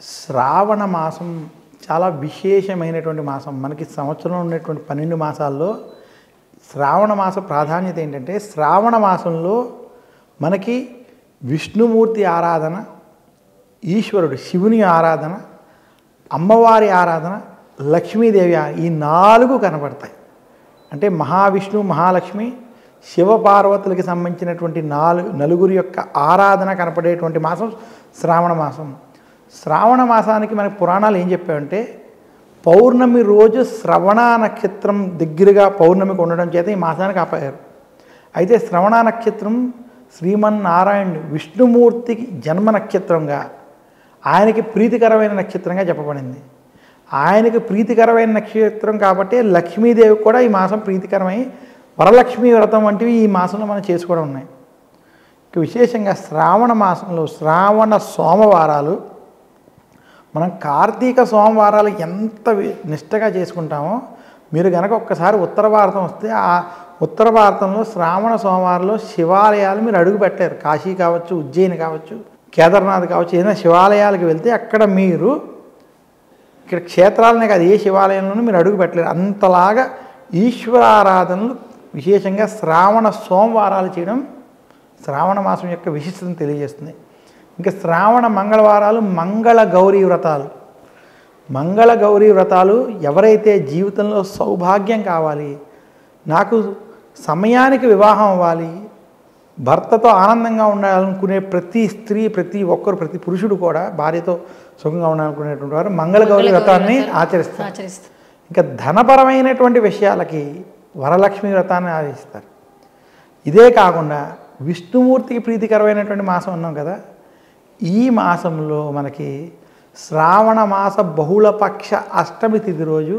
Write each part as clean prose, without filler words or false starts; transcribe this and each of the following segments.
శ్రావణ మాసం చాలా విశేషమైనటువంటి మాసం. మనకి సంవత్సరంలో ఉన్నటువంటి 12 మాసాల్లో శ్రావణ మాస ప్రాధాన్యత ఏంటంటే, శ్రావణ మాసంలో మనకి విష్ణుమూర్తి ఆరాధన, ఈశ్వరుడు శివుని ఆరాధన, అమ్మవారి ఆరాధన, లక్ష్మీదేవి ఈ 4 కనబడతాయి. అంటే మహావిష్ణు, మహాలక్ష్మి, శివపార్వతులకి సంబంధించినటువంటి నలుగురి యొక్క ఆరాధన కనపడేటువంటి మాసం శ్రావణ మాసం. శ్రావణ మాసానికి మనకి పురాణాలు ఏం చెప్పాయంటే, పౌర్ణమి రోజు శ్రవణ నక్షత్రం దగ్గరగా పౌర్ణమికి ఉండడం చేత ఈ మాసానికి ఆపారు. అయితే శ్రవణ నక్షత్రం శ్రీమన్నారాయణుడు విష్ణుమూర్తికి జన్మ నక్షత్రంగా, ఆయనకి ప్రీతికరమైన నక్షత్రంగా చెప్పబడింది. ఆయనకి ప్రీతికరమైన నక్షత్రం కాబట్టి లక్ష్మీదేవి కూడా ఈ మాసం ప్రీతికరమై వరలక్ష్మీ వ్రతం వంటివి ఈ మాసంలో మనం చేసుకోవడం ఉన్నాయి. ఇక విశేషంగా శ్రావణ మాసంలో శ్రావణ సోమవారాలు, మనం కార్తీక సోమవారాలు ఎంత నిష్టగా చేసుకుంటామో, మీరు కనుక ఒక్కసారి ఉత్తర భారతం వస్తే ఆ ఉత్తర భారతంలో శ్రావణ సోమవారంలో శివాలయాలు మీరు అడుగు పెట్టారు. కాశీ కావచ్చు, ఉజ్జయిని కావచ్చు, కేదార్నాథ్ కావచ్చు, ఏదైనా శివాలయాలకు వెళ్తే అక్కడ మీరు ఇక్కడ క్షేత్రాలనే కాదు, ఏ శివాలయంలోనూ మీరు అడుగు పెట్టలేరు. అంతలాగా ఈశ్వరారాధనలు విశేషంగా శ్రావణ సోమవారాలు చేయడం శ్రావణ మాసం యొక్క విశిష్టతను తెలియజేస్తుంది. ఇంకా శ్రావణ మంగళవారాలు మంగళ గౌరీ వ్రతాలు. మంగళ గౌరీ వ్రతాలు ఎవరైతే జీవితంలో సౌభాగ్యం కావాలి, నాకు సమయానికి వివాహం అవ్వాలి, భర్తతో ఆనందంగా ఉండాలనుకునే ప్రతి స్త్రీ, ప్రతి ఒక్కరు, ప్రతి పురుషుడు కూడా భార్యతో సుఖంగా ఉండాలనుకునేటువంటి వారు మంగళ గౌరీ వ్రతాన్ని ఆచరిస్తారు. ఇంకా ధనపరమైనటువంటి విషయాలకి వరలక్ష్మి వ్రతాన్ని ఆచరిస్తారు. ఇదే కాకుండా విష్ణుమూర్తికి ప్రీతికరమైనటువంటి మాసం ఉన్నాం కదా, ఈ మాసంలో మనకి శ్రావణ మాస బహుళపక్ష అష్టమి తిథి రోజు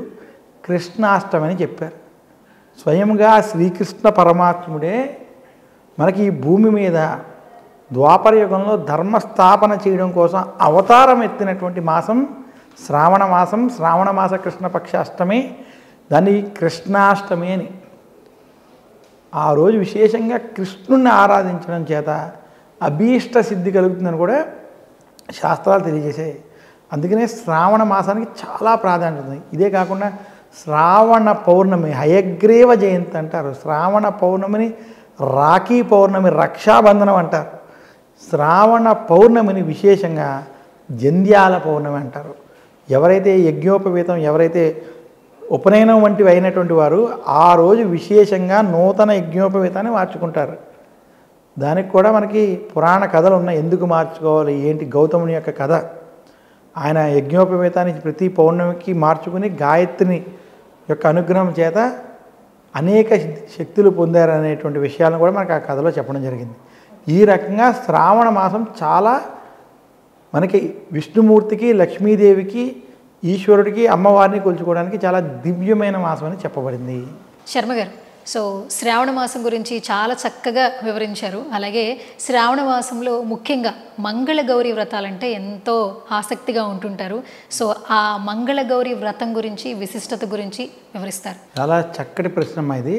కృష్ణాష్టమి అని చెప్పారు. స్వయంగా శ్రీకృష్ణ పరమాత్ముడే మనకి ఈ భూమి మీద ద్వాపర యుగంలో ధర్మస్థాపన చేయడం కోసం అవతారం ఎత్తినటువంటి మాసం శ్రావణ మాసం. శ్రావణ మాస కృష్ణపక్ష అష్టమి, దాన్ని కృష్ణాష్టమి అని. ఆ రోజు విశేషంగా కృష్ణుణ్ణి ఆరాధించడం చేత అభీష్ట సిద్ధి కలుగుతుందని కూడా శాస్త్రాలు తెలియజేసాయి. అందుకనే శ్రావణ మాసానికి చాలా ప్రాధాన్యత ఉంది. ఇదే కాకుండా శ్రావణ పౌర్ణమి హయగ్రీవ జయంతి అంటారు. శ్రావణ పౌర్ణమిని రాఖీ పౌర్ణమి, రక్షాబంధనం అంటారు. శ్రావణ పౌర్ణమిని విశేషంగా జంధ్యాల పౌర్ణమి అంటారు. ఎవరైతే యజ్ఞోపవీతం, ఎవరైతే ఉపనయనం వంటివి అయినటువంటి వారు ఆ రోజు విశేషంగా నూతన యజ్ఞోపవీతాన్ని మార్చుకుంటారు. దానికి కూడా మనకి పురాణ కథలు ఉన్నాయి. ఎందుకు మార్చుకోవాలి ఏంటి, గౌతముని యొక్క కథ. ఆయన యజ్ఞోపవీతాన్ని ప్రతి పౌర్ణమికి మార్చుకుని గాయత్రిని యొక్క అనుగ్రహం చేత అనేక శక్తులు పొందారనేటువంటి విషయాలను కూడా మనకు ఆ కథలో చెప్పడం జరిగింది. ఈ రకంగా శ్రావణ మాసం చాలా మనకి విష్ణుమూర్తికి, లక్ష్మీదేవికి, ఈశ్వరుడికి, అమ్మవారిని కొలుచుకోవడానికి చాలా దివ్యమైన మాసం అని చెప్పబడింది. శర్మ గారు, సో శ్రావణ మాసం గురించి చాలా చక్కగా వివరించారు. అలాగే శ్రావణ మాసంలో ముఖ్యంగా మంగళ గౌరీ వ్రతాలంటే ఎంతో ఆసక్తిగా ఉంటుంటారు. సో ఆ మంగళ గౌరీ వ్రతం గురించి, విశిష్టత గురించి వివరిస్తారు. చాలా చక్కటి ప్రశ్న ఇది.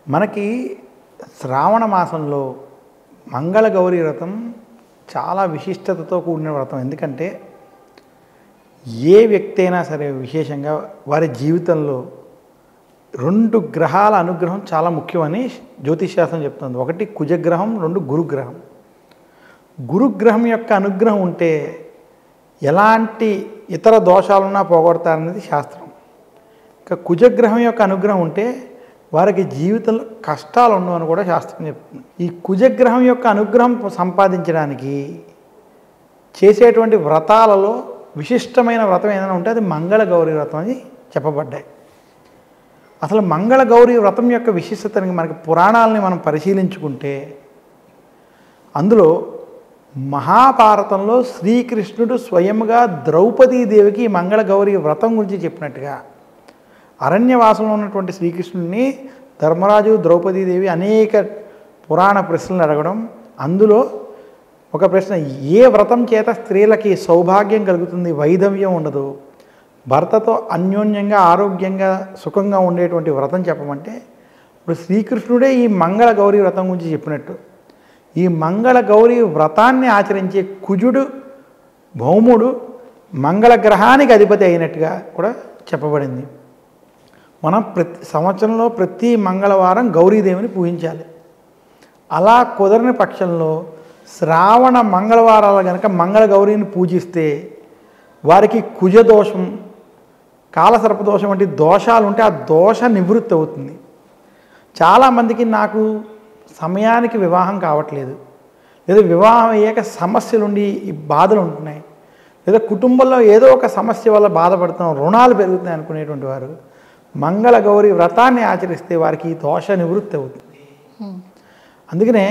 మనకి శ్రావణ మాసంలో మంగళ గౌరీ వ్రతం చాలా విశిష్టతతో కూడిన వ్రతం. ఎందుకంటే ఏ వ్యక్తి అయినా సరే విశేషంగా వారి జీవితంలో 2 గ్రహాల అనుగ్రహం చాలా ముఖ్యమని జ్యోతిష్శాస్త్రం చెప్తుంది. ఒకటి కుజగ్రహం, 2 గురుగ్రహం. గురుగ్రహం యొక్క అనుగ్రహం ఉంటే ఎలాంటి ఇతర దోషాలున్నా పోగొడతారనేది శాస్త్రం. ఇక కుజగ్రహం యొక్క అనుగ్రహం ఉంటే వారికి జీవితంలో కష్టాలు ఉండవు అని కూడా శాస్త్రం చెప్తుంది. ఈ కుజగ్రహం యొక్క అనుగ్రహం సంపాదించడానికి చేసేటువంటి వ్రతాలలో విశిష్టమైన వ్రతం ఏదైనా ఉంటే అది మంగళ గౌరీ వ్రతం అని చెప్పబడ్డాయి. అసలు మంగళ గౌరీ వ్రతం యొక్క విశిష్టతని మనకి పురాణాలని మనం పరిశీలించుకుంటే, అందులో మహాభారతంలో శ్రీకృష్ణుడు స్వయంగా ద్రౌపదీదేవికి మంగళ గౌరీ వ్రతం గురించి చెప్పినట్టుగా, అరణ్యవాసంలో ఉన్నటువంటి శ్రీకృష్ణుడిని ధర్మరాజు, ద్రౌపదీదేవి అనేక పురాణ ప్రశ్నలు అడగడం, అందులో ఒక ప్రశ్న, ఏ వ్రతం చేత స్త్రీలకి సౌభాగ్యం కలుగుతుంది, వైధవ్యం ఉండదు, భర్తతో అన్యోన్యంగా ఆరోగ్యంగా సుఖంగా ఉండేటువంటి వ్రతం చెప్పమంటే, ఇప్పుడు శ్రీకృష్ణుడే ఈ మంగళ గౌరీ వ్రతం గురించి చెప్పినట్టు ఈ మంగళ గౌరీ వ్రతాన్ని ఆచరించే కుజుడు భౌముడు మంగళగ్రహానికి అధిపతి అయినట్టుగా కూడా చెప్పబడింది. మనం ప్రతి సంవత్సరంలో ప్రతి మంగళవారం గౌరీదేవిని పూజించాలి. అలా కుదరని పక్షంలో శ్రావణ మంగళవారాలు కనుక మంగళ గౌరీని పూజిస్తే వారికి కుజదోషం, కాలసర్పదోషం వంటి దోషాలు ఉంటే ఆ దోష నివృత్తి అవుతుంది. చాలామందికి నాకు సమయానికి వివాహం కావట్లేదు, లేదా వివాహం అయ్యాక సమస్యలుండి ఈ బాధలు ఉంటున్నాయి, లేదా కుటుంబంలో ఏదో ఒక సమస్య వల్ల బాధపడుతున్నాం, రుణాలు పెరుగుతున్నాయి అనుకునేటువంటి వారు మంగళ గౌరీ వ్రతాన్ని ఆచరిస్తే వారికి ఈ దోష నివృత్తి అవుతుంది. అందుకనే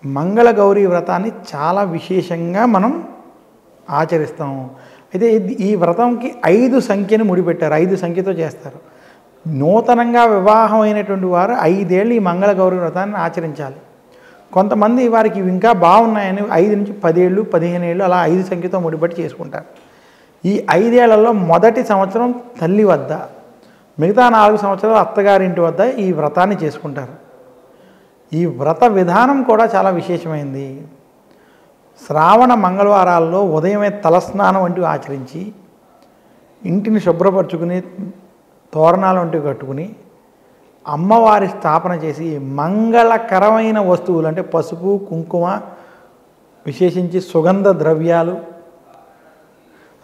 మంగళ గౌరీ వ్రతాన్ని చాలా విశేషంగా మనం ఆచరిస్తాము. అయితే ఈ వ్రతంకి 5 సంఖ్యని ముడిపెట్టారు, 5 సంఖ్యతో చేస్తారు. నూతనంగా వివాహం అయినటువంటి వారు 5 ఏళ్ళు ఈ మంగళ గౌరీ వ్రతాన్ని ఆచరించాలి. కొంతమంది వారికి ఇవి ఇంకా బాగున్నాయని 5 నుంచి 10 ఏళ్ళు 15 ఏళ్ళు అలా 5 సంఖ్యతో ముడిపెట్టి చేసుకుంటారు. ఈ 5 ఏళ్లలో మొదటి సంవత్సరం తల్లి వద్ద, మిగతా 4 సంవత్సరాలు అత్తగారింటి వద్ద ఈ వ్రతాన్ని చేసుకుంటారు. ఈ వ్రత విధానం కూడా చాలా విశేషమైంది. శ్రావణ మంగళవారాల్లో ఉదయమే తలస్నానం వంటివి ఆచరించి ఇంటిని శుభ్రపరచుకుని తోరణాలు వంటివి కట్టుకుని అమ్మవారి స్థాపన చేసి మంగళకరమైన వస్తువులు అంటే పసుపు, కుంకుమ, విశేషించి సుగంధ ద్రవ్యాలు,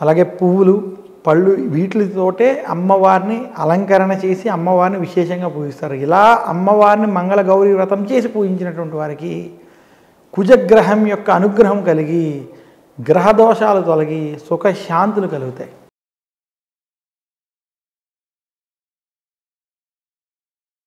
అలాగే పువ్వులు, పళ్ళు, వీటితోటే అమ్మవారిని అలంకరణ చేసి అమ్మవారిని విశేషంగా పూజిస్తారు. ఇలా అమ్మవారిని మంగళ గౌరీ వ్రతం చేసి పూజించినటువంటి వారికి కుజగ్రహం యొక్క అనుగ్రహం కలిగి గ్రహదోషాలు తొలగి సుఖశాంతులు కలుగుతాయి.